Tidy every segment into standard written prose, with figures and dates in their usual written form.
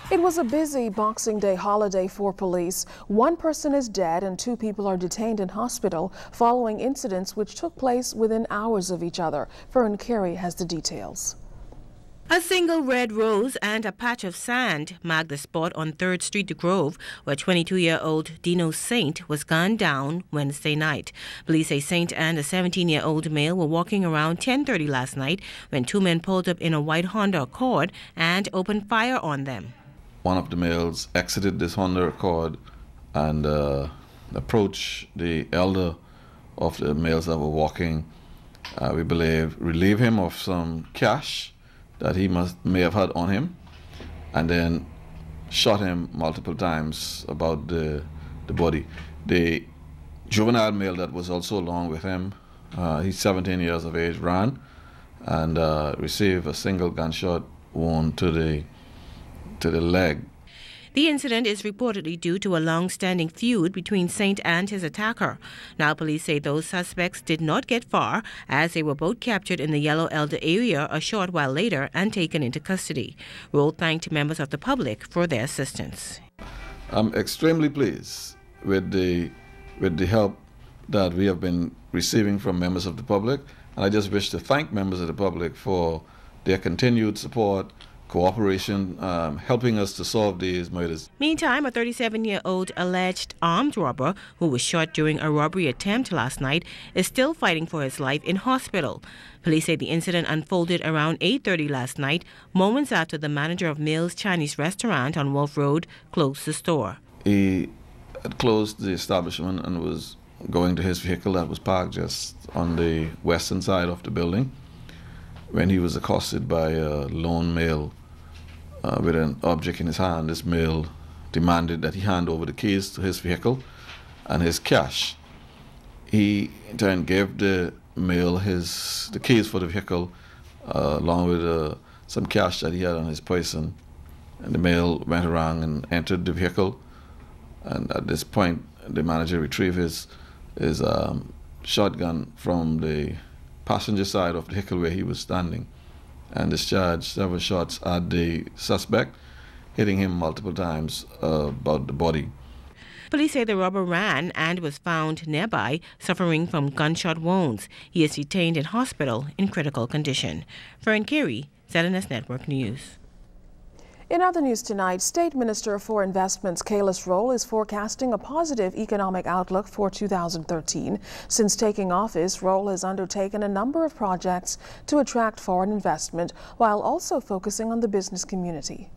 It was a busy Boxing Day holiday for police. One person is dead and 2 people are detained in hospital following incidents which took place within hours of each other. Fern Carey has the details. A single red rose and a patch of sand marked the spot on 3rd Street, The Grove, where 22-year-old Dino Saint was gunned down Wednesday night. Police say Saint and a 17-year-old male were walking around 10:30 last night when 2 men pulled up in a white Honda Accord and opened fire on them. One of the males exited this Honda Accord and approached the elder of the males that were walking, we believe, relieve him of some cash that he may have had on him, and then shot him multiple times about the body. The juvenile male that was also along with him, he's 17 years of age, ran and received a single gunshot wound to the leg. The incident is reportedly due to a long-standing feud between Saint and his attacker. Now police say those suspects did not get far as they were both captured in the Yellow Elder area a short while later and taken into custody. Roll thanked members of the public for their assistance. I'm extremely pleased with the help that we have been receiving from members of the public, and I just wish to thank members of the public for their continued support, cooperation, helping us to solve these murders. Meantime, a 37-year-old alleged armed robber who was shot during a robbery attempt last night is still fighting for his life in hospital. Police say the incident unfolded around 8:30 last night, moments after the manager of Mills Chinese restaurant on Wolf Road closed the store. He had closed the establishment and was going to his vehicle that was parked just on the western side of the building when he was accosted by a lone male with an object in his hand. This male demanded that he hand over the keys to his vehicle and his cash. He in turn gave the male the keys for the vehicle along with some cash that he had on his person, and the male went around and entered the vehicle, and at this point the manager retrieved his shotgun from the passenger side of the vehicle where he was standing and discharged several shots at the suspect, hitting him multiple times about the body. Police say the robber ran and was found nearby, suffering from gunshot wounds. He is detained in hospital in critical condition. Fern Carey, ZNS Network News. In other news tonight, State Minister for Investments Kailas Rolle is forecasting a positive economic outlook for 2013. Since taking office, Rolle has undertaken a number of projects to attract foreign investment while also focusing on the business community.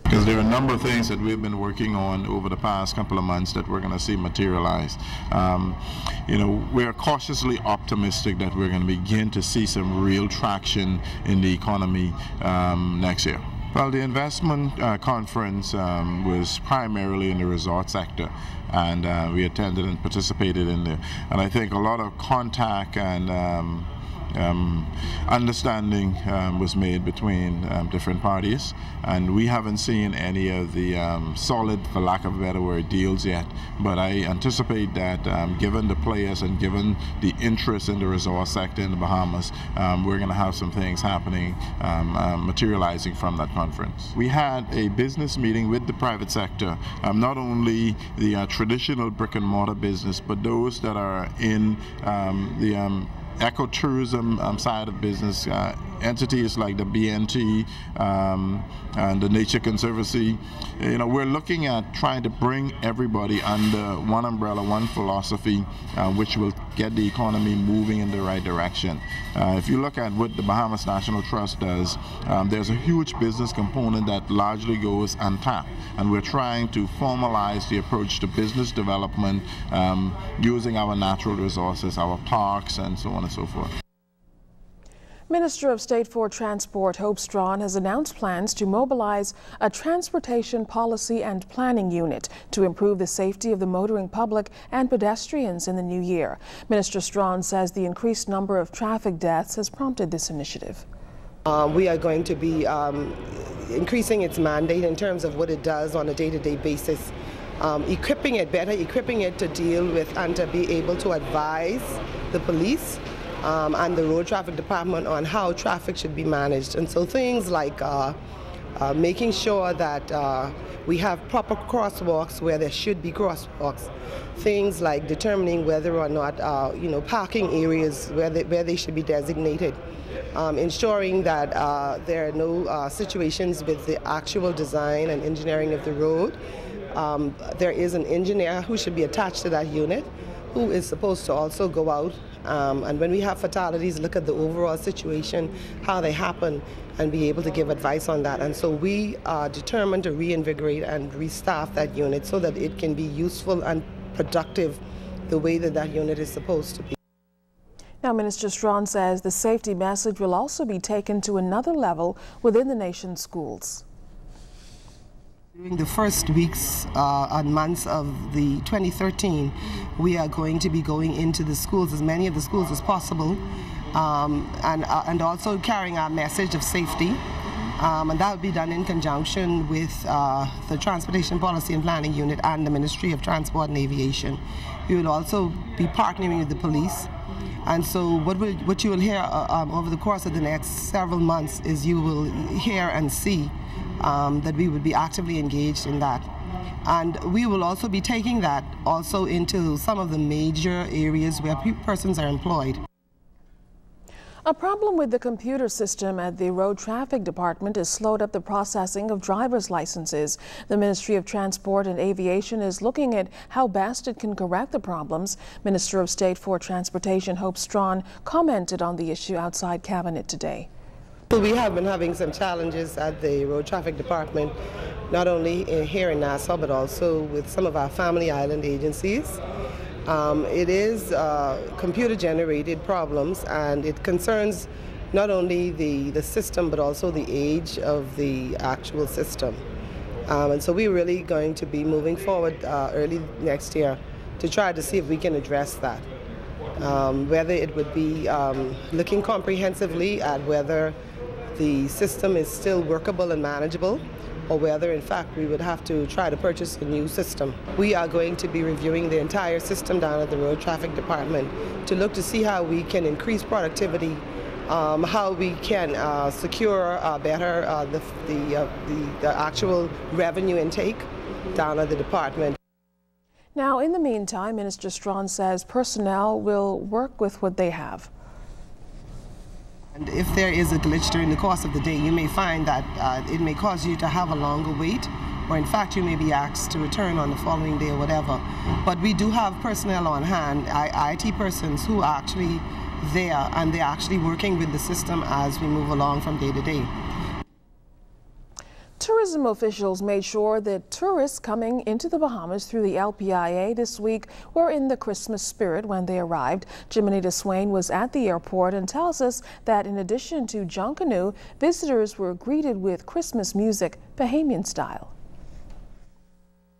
Because there are a number of things that we've been working on over the past couple of months that we're going to see materialize. We're cautiously optimistic that we're going to begin to see some real traction in the economy next year. Well, the investment conference was primarily in the resort sector, and we attended and participated in there. And I think a lot of contact and understanding was made between different parties, and we haven't seen any of the solid, for lack of a better word, deals yet. But I anticipate that given the players and given the interest in the resort sector in the Bahamas, we're going to have some things happening, materializing from that conference. We had a business meeting with the private sector, not only the traditional brick and mortar business, but those that are in the ecotourism side of business, entities like the BNT and the Nature Conservancy. We're looking at trying to bring everybody under one umbrella, one philosophy, which will get the economy moving in the right direction. If you look at what the Bahamas National Trust does, there's a huge business component that largely goes untapped, and we're trying to formalize the approach to business development using our natural resources, our parks, and so on and so forth. Minister of State for Transport Hope Strawn has announced plans to mobilize a transportation policy and planning unit to improve the safety of the motoring public and pedestrians in the new year. Minister Strawn says the increased number of traffic deaths has prompted this initiative. We are going to be increasing its mandate in terms of what it does on a day-to-day basis, equipping it to deal with and to be able to advise the police and the road traffic department on how traffic should be managed. And so things like making sure that we have proper crosswalks where there should be crosswalks. Things like determining whether or not, parking areas where they should be designated. Ensuring that there are no situations with the actual design and engineering of the road. There is an engineer who should be attached to that unit who is supposed to also go out and when we have fatalities, look at the overall situation, how they happen, and be able to give advice on that. And so we are determined to reinvigorate and restaff that unit so that it can be useful and productive the way that that unit is supposed to be. Now, Minister Strawn says the safety message will also be taken to another level within the nation's schools. During the first weeks and months of the 2013, we are going to be going into the schools, as many of the schools as possible, and also carrying our message of safety. And that will be done in conjunction with the Transportation Policy and Planning Unit and the Ministry of Transport and Aviation. We will also be partnering with the police. And so what you will hear over the course of the next several months is you will hear and see that we will be actively engaged in that. And we will also be taking that also into some of the major areas where persons are employed. A problem with the computer system at the Road Traffic Department has slowed up the processing of driver's licenses. The Ministry of Transport and Aviation is looking at how best it can correct the problems. Minister of State for Transportation Hope Strawn commented on the issue outside Cabinet today. We have been having some challenges at the Road Traffic Department, not only here in Nassau, but also with some of our family island agencies. It is computer-generated problems, and it concerns not only the system, but also the age of the actual system. And so we're really going to be moving forward early next year to try to see if we can address that. Whether it would be looking comprehensively at whether the system is still workable and manageable, or whether in fact we would have to try to purchase a new system. We are going to be reviewing the entire system down at the Road Traffic Department to look to see how we can increase productivity, how we can secure better the actual revenue intake down at the department. Now, in the meantime, Minister Strawn says personnel will work with what they have. And if there is a glitch during the course of the day, you may find that it may cause you to have a longer wait, or in fact you may be asked to return on the following day or whatever. But we do have personnel on hand, IT persons who are actually there, and they're actually working with the system as we move along from day to day. Tourism officials made sure that tourists coming into the Bahamas through the LPIA this week were in the Christmas spirit when they arrived. Jimenita Swain was at the airport and tells us that in addition to Junkanoo, visitors were greeted with Christmas music, Bahamian style.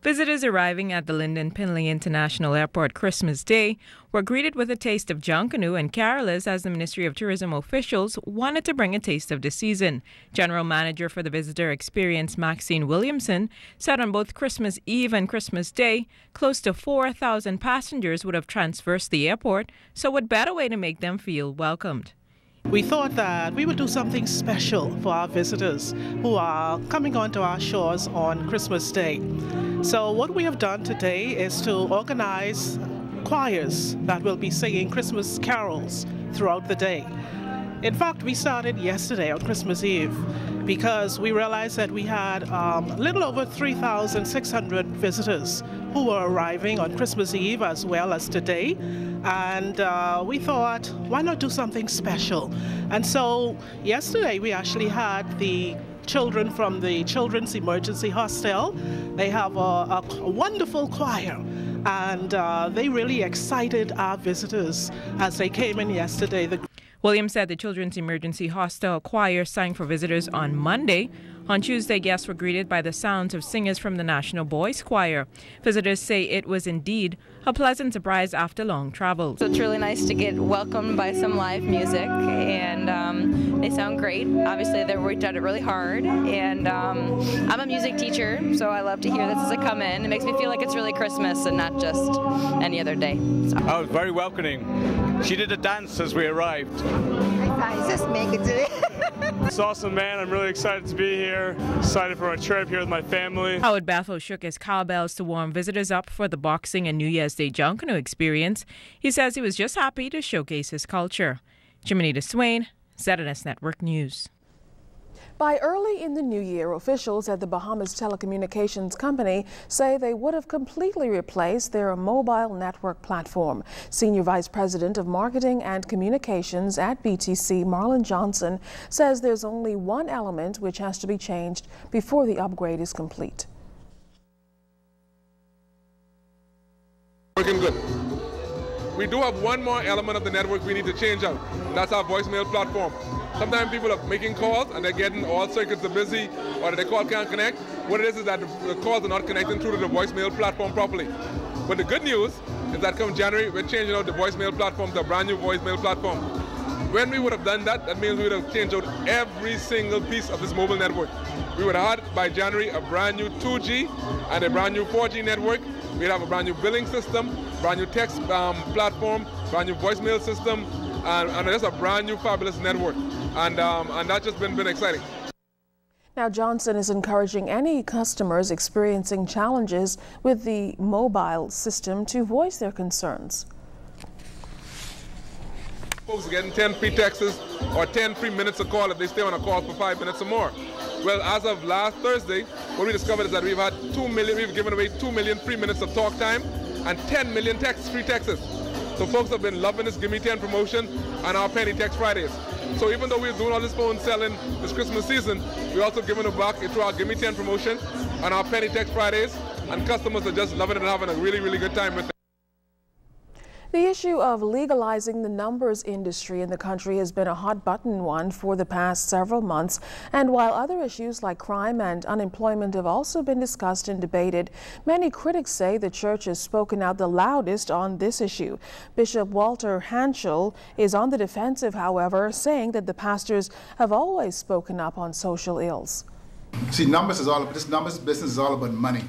Visitors arriving at the Lyndon Pinley International Airport Christmas Day were greeted with a taste of Junkanoo and carolers as the Ministry of Tourism officials wanted to bring a taste of the season. General Manager for the Visitor Experience, Maxine Williamson, said on both Christmas Eve and Christmas Day, close to 4,000 passengers would have traversed the airport, so what better way to make them feel welcomed? We thought that we would do something special for our visitors who are coming onto our shores on Christmas Day. So what we have done today is to organize choirs that will be singing Christmas carols throughout the day. In fact, we started yesterday on Christmas Eve because we realized that we had a little over 3,600 visitors who were arriving on Christmas Eve as well as today. And we thought, why not do something special? And so yesterday we actually had the children from the Children's Emergency Hostel. They have a wonderful choir, and they really excited our visitors as they came in yesterday. Williams said the Children's Emergency Hostel Choir sang for visitors on Monday. On Tuesday, guests were greeted by the sounds of singers from the National Boys Choir. Visitors say it was indeed a pleasant surprise after long travel. So it's really nice to get welcomed by some live music, and they sound great. Obviously, they worked at it really hard, and I'm a music teacher, so I love to hear this as I come in. It makes me feel like it's really Christmas and not just any other day. So. Oh, very welcoming. She did a dance as we arrived. I just make it today. It's awesome, man. I'm really excited to be here. Excited for my trip here with my family. Howard Bethel shook his cowbells to warm visitors up for the Boxing and New Year's Day Junkanoo experience. He says he was just happy to showcase his culture. Jimenita Swain, ZNS Network News. By early in the new year, officials at the Bahamas Telecommunications Company say they would have completely replaced their mobile network platform. Senior Vice President of Marketing and Communications at BTC, Marlon Johnson, says there's only one element which has to be changed before the upgrade is complete. Working good. We do have one more element of the network we need to change out. That's our voicemail platform. Sometimes people are making calls and they're getting all circuits are busy or the call can't connect. What it is that the calls are not connecting through to the voicemail platform properly. But the good news is that come January, we're changing out the voicemail platform to a brand new voicemail platform. When we would have done that, that means we would have changed out every single piece of this mobile network. We would have had by January a brand new 2G and a brand new 4G network. We'd have a brand new billing system, brand new text platform, brand new voicemail system, and just a brand new fabulous network. And that's just been exciting. Now, Johnson is encouraging any customers experiencing challenges with the mobile system to voice their concerns. Folks are getting 10 free texts or 10 free minutes of call if they stay on a call for 5 minutes or more. Well, as of last Thursday, what we discovered is that we've given away 2 million free minutes of talk time and 10 million free texts. So folks have been loving this Give Me 10 promotion and our Penny Text Fridays. So even though we're doing all this phone selling this Christmas season, we're also giving it back through our Give Me 10 promotion and our Penny Text Fridays, and customers are just loving it and having a really, really good time with it. The issue of legalizing the numbers industry in the country has been a hot-button one for the past several months, and while other issues like crime and unemployment have also been discussed and debated, many critics say the church has spoken out the loudest on this issue. Bishop Walter Hanschel is on the defensive, however, saying that the pastors have always spoken up on social ills. See, this numbers business is all about money.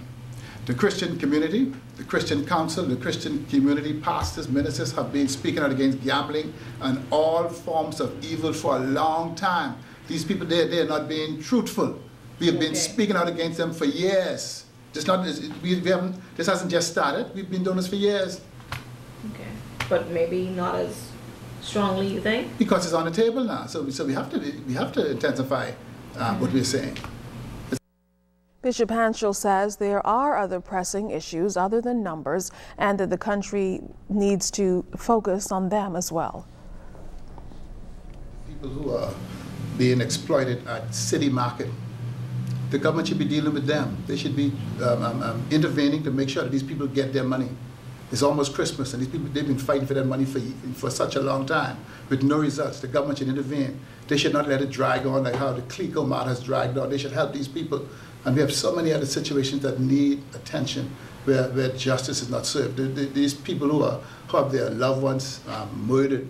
The Christian community, the Christian council, the Christian community, pastors, ministers have been speaking out against gambling and all forms of evil for a long time. These people, they're not being truthful. We have been speaking out against them for years. This hasn't just started. We've been doing this for years. Okay, but maybe not as strongly, you think? Because it's on the table now. So we have to intensify what we're saying. Bishop Hanschel says there are other pressing issues other than numbers and that the country needs to focus on them as well. People who are being exploited at city market, the government should be dealing with them. They should be intervening to make sure that these people get their money. It's almost Christmas and these people, they've been fighting for their money for such a long time with no results. The government should intervene. They should not let it drag on like how the Clico matter has dragged on. They should help these people. And we have so many other situations that need attention where justice is not served. These people who have their loved ones murdered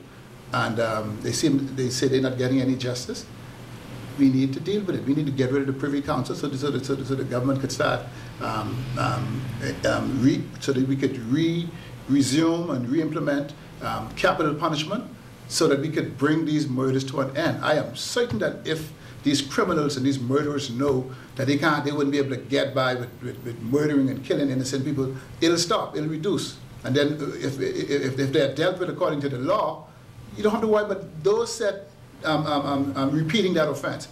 and they say they're not getting any justice, we need to deal with it. We need to get rid of the Privy Council so the government could start, so that we could resume and re-implement capital punishment so that we could bring these murders to an end. I am certain that if these criminals and these murderers know that they wouldn't be able to get by with murdering and killing innocent people, it'll stop, it'll reduce. And then if they're dealt with according to the law, you don't have to worry about those repeating that offense.